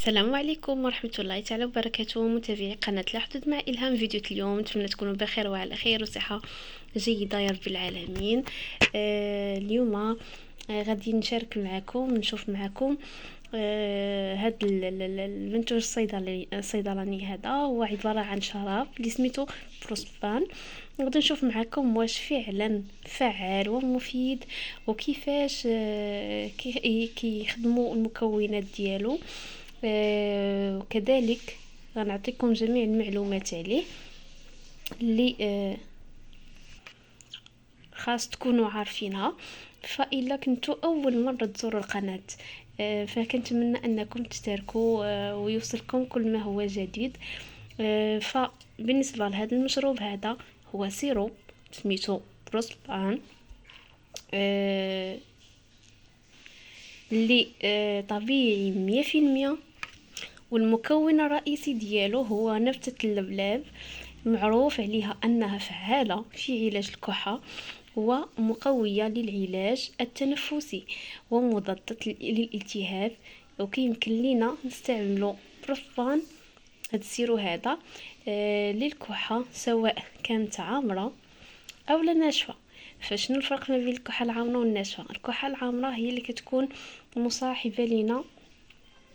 السلام عليكم ورحمة الله تعالى وبركاته، متابعي قناة لا حدود مع إلهام. فيديو اليوم نتمنى تكونوا بخير وعلى خير وصحة جيدة يا رب العالمين. اليوم غادي نشارك معكم نشوف معكم هاد المنتوج الصيدلاني هذا هو عبارة عن شراب اللي سميتو بروسبان. غادي نشوف معكم واش فعلا فعال ومفيد وكيفاش كيخدموا المكونات ديالو. وكذلك غنعطيكم جميع المعلومات عليه اللي خاص تكونوا عارفينها. فإلا كنتوا أول مرة تزوروا القناة فكنتمنى أنكم تشتركوا ويوصلكم كل ما هو جديد. فبالنسبة لهذا المشروب هذا هو سيروب سميتو بروسبان اللي طبيعي 100%. والمكون الرئيسي ديالو هو نبتة اللبلاب، معروف عليها أنها فعالة في علاج الكحة ومقوية للعلاج التنفسي ومضادة للالتهاب. وكيمكن لينا نستعملو بروسبان هاد السيرو هذا للكحة سواء كانت عامرة أو لا ناشفة. فشنو الفرق ما بين الكحة العامرة والناشفة؟ الكحة العامرة هي اللي كتكون مصاحبة لنا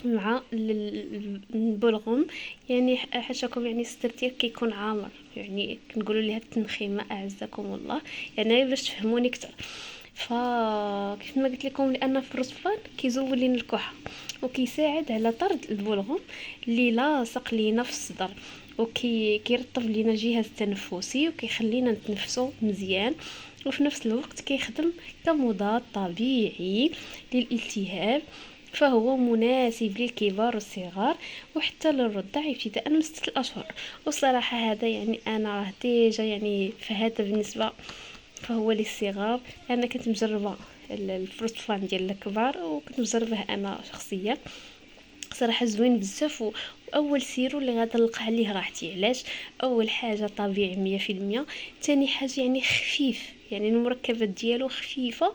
مع البلغم، يعني حاشاكم يعني الصدر ديالك كيكون عامر، يعني كنقولوا ليها التنخيمه اعزكم الله، يعني باش تفهموني اكثر. فكيف ما قلت لكم لان البروسبان كيزول لنا الكحه وكيساعد على طرد البلغم اللي لاصق لينا في الصدر، كيرطب لينا الجهاز التنفسي وكيخلينا نتنفسوا مزيان، وفي نفس الوقت كيخدم كمضاد طبيعي للالتهاب. فهو مناسب للكبار والصغار وحتى للرضع ابتداء من 6 أشهر. وصراحة هذا يعني أنا راه ديجا يعني فهذا بالنسبة فهو للصغار. أنا كنت مجربة البروسبان ديال الكبار وكنت مجربه أنا شخصيا، صراحة زوين بزاف. واول سيرو اللي غادا نلقى عليه راحتي. علاش؟ اول حاجه طبيعي 100%، تاني حاجه يعني خفيف، يعني المركبات ديالو خفيفه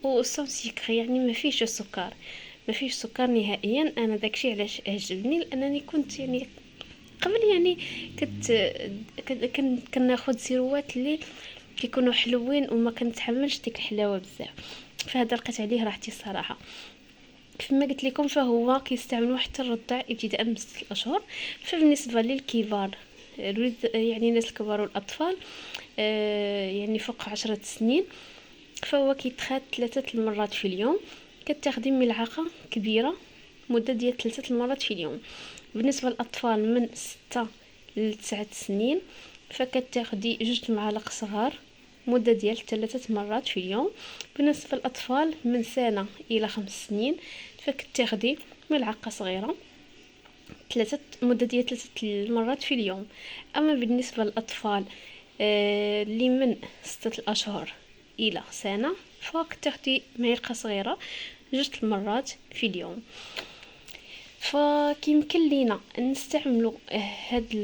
وسون سكر، يعني ما فيش السكر، ما فيش سكر نهائيا. انا داكشي علاش عجبني، لانني كنت يعني قبل يعني كناخذ سيروات اللي كيكونوا حلوين وما كنتحملش ديك الحلاوه بزاف، فهذا لقيت عليه راحتي الصراحه. كما قلت لكم فهو كيستعملوه حتى الرضع ابتداء من 6 اشهر. فبالنسبه للكبار يعني الناس الكبار والاطفال يعني فوق 10 سنين، فهو كيتخاد 3 المرات في اليوم. كتاخدي ملعقه كبيره مده ديال 3 المرات في اليوم. بالنسبه للاطفال من 6 ل 9 سنين فكتاخدي 2 معالق صغار مدة ديال 3 مرات في اليوم. بالنسبة للأطفال من سنة إلى 5 سنين فكتاخدي ملعقة صغيرة مدة ديال 3 مرات في اليوم. أما بالنسبة للأطفال اللي من 6 أشهر إلى سنة فكتاخدي معلقة صغيرة 2 مرات في اليوم. فكيمكن لينا نستعملوا هاد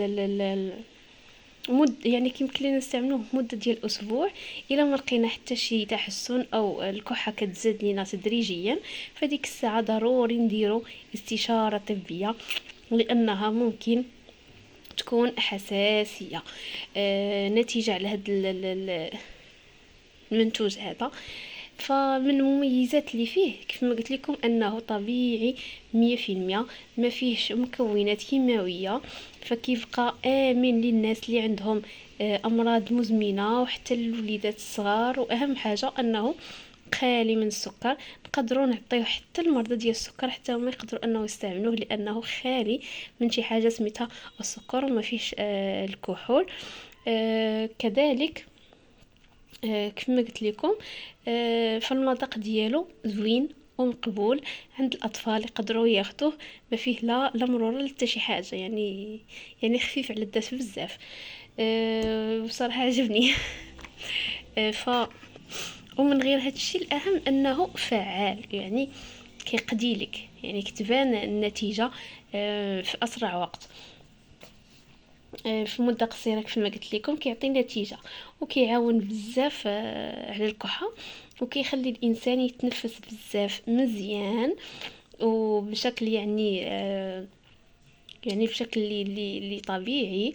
يعني كيمكن لينا نستعملوه مده ديال اسبوع الى ما لقينا حتى شي تحسن او الكحه كتزاد لينا تدريجيا. فديك الساعه ضروري نديرو استشاره طبيه، لانها ممكن تكون حساسيه نتيجه على هاد المنتوج هذا. فمن المميزات اللي فيه كيف ما قلت لكم انه طبيعي 100%، ما فيهش مكونات كيماويه، فكيبقى امن للناس اللي عندهم امراض مزمنه وحتى الوليدات الصغار. واهم حاجه انه خالي من السكر، نقدروا نعطيوه حتى المرضى ديال السكر حتى هما يقدروا انه يستعملوه، لانه خالي من شي حاجه سميتها السكر وما فيش الكحول. كذلك كما قلت لكم فالمذاق ديالو زوين ومقبول عند الاطفال، يقدروا ياخذوه ما فيه لا مرور لا حتى شي حاجه، يعني خفيف على الداس بزاف. بصراحه عجبني. ف ومن غير هذا الشيء الاهم انه فعال، يعني كيقديلك، يعني كتبان النتيجه في اسرع وقت في مده قصيره. كيف ما قلت لكم كيعطي نتيجه وكيعاون بزاف على الكحه وكيخلي الانسان يتنفس بزاف مزيان. وبشكل يعني بشكل اللي طبيعي.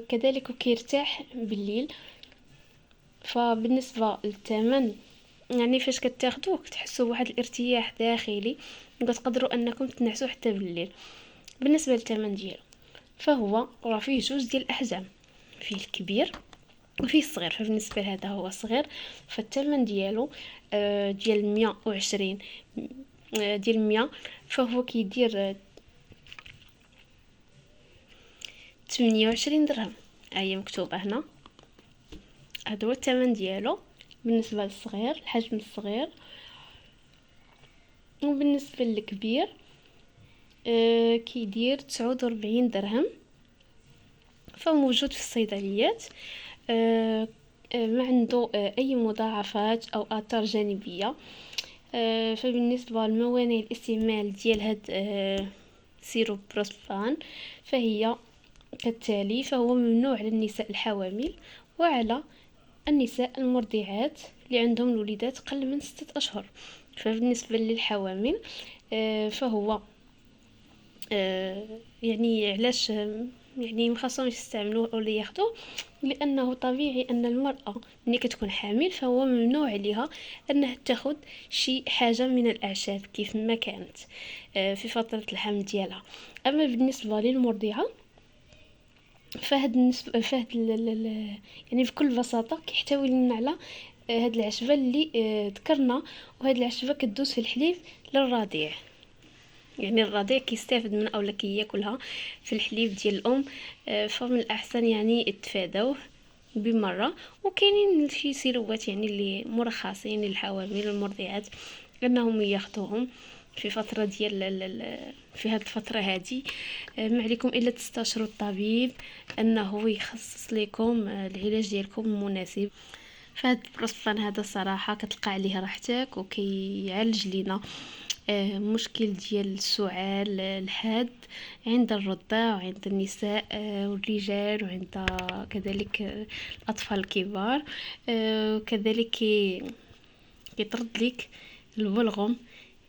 كذلك كيرتاح بالليل. فبالنسبه للثمن، يعني فاش كتاخدوه كتحسوا بواحد الارتياح داخلي، وكتقدروا انكم تنعسوا حتى بالليل. بالنسبه للثمن ديالو، فهو راه فيه جوج ديال الاحجام، فيه الكبير وفيه الصغير. فبالنسبه لهذا هو صغير، فالثمن ديالو ديال 120 ديال 100، فهو كيدير 28 درهم. هي مكتوبه هنا، هذا هو الثمن ديالو بالنسبه للصغير، الحجم الصغير. وبالنسبه للكبير كيدير 49 درهم. فموجود في الصيدليات. ما عنده اي مضاعفات او اثار جانبيه. فبالنسبه لموانع الاستعمال ديال هاد سيروب بروسبان، فهي كالتالي: فهو ممنوع على النساء الحوامل وعلى النساء المرضعات اللي عندهم الوليدات قل من 6 أشهر. فبالنسبة للحوامل فهو يعني علاش يعني مخصهمش يستعملوه او ياخدوه، لانه طبيعي ان المراه ملي كتكون حامل فهو ممنوع عليها انها تاخد شي حاجه من الاعشاب كيف ما كانت في فتره الحمل ديالها. اما بالنسبه للمرضعه، فهاد النسبة يعني بكل بساطة كيحتوي لنا على هاد العشبة اللي ذكرنا. وهاد العشبة كدوز في الحليب للرضيع، يعني الرضيع كيستافد من اولا كياكلها في الحليب ديال الام. فمن الاحسن يعني اتفادوه بمره. وكاينين شي سيروات يعني اللي مرخصين للحوامل والمرضعات انهم ياخذوهم في فتره ديال في هذه الفتره هذه. ما عليكم الا تستشيروا الطبيب انه يخصص لكم العلاج ديالكم المناسب. فهاد البروسبان هذا صراحه كتلقى عليه راحتك، وكيعالج لينا مشكل ديال السعال الحاد عند الرضع وعند النساء والرجال، وعند كذلك الأطفال الكبار. وكذلك كيطرد لك البلغم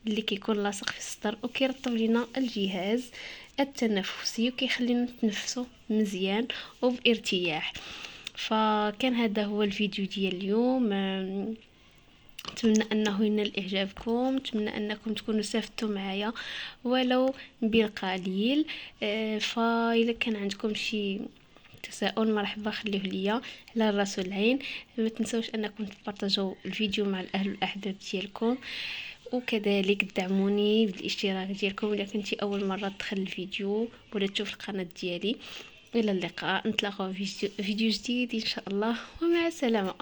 اللي كيكون لاصق في الصدر، وكيرطب لنا الجهاز التنفسي، وكيخلينا نتنفسوا مزيان وبارتياح. فكان هذا هو الفيديو ديال اليوم. نتمنى انه ينال اعجابكم، نتمنى انكم تكونوا استفدتوا معايا ولو بالقليل. فإذا كان عندكم شي تساؤل مرحبا خليه ليا على الراس والعين. ما تنسوش انكم تبارطاجوا الفيديو مع الاهل والاحباب ديالكم، وكذلك دعموني بالاشتراك ديالكم اذا كنتي اول مره تدخل الفيديو ولا تشوف القناه ديالي. الى اللقاء، نتلاقاو في فيديو جديد ان شاء الله، ومع السلامه.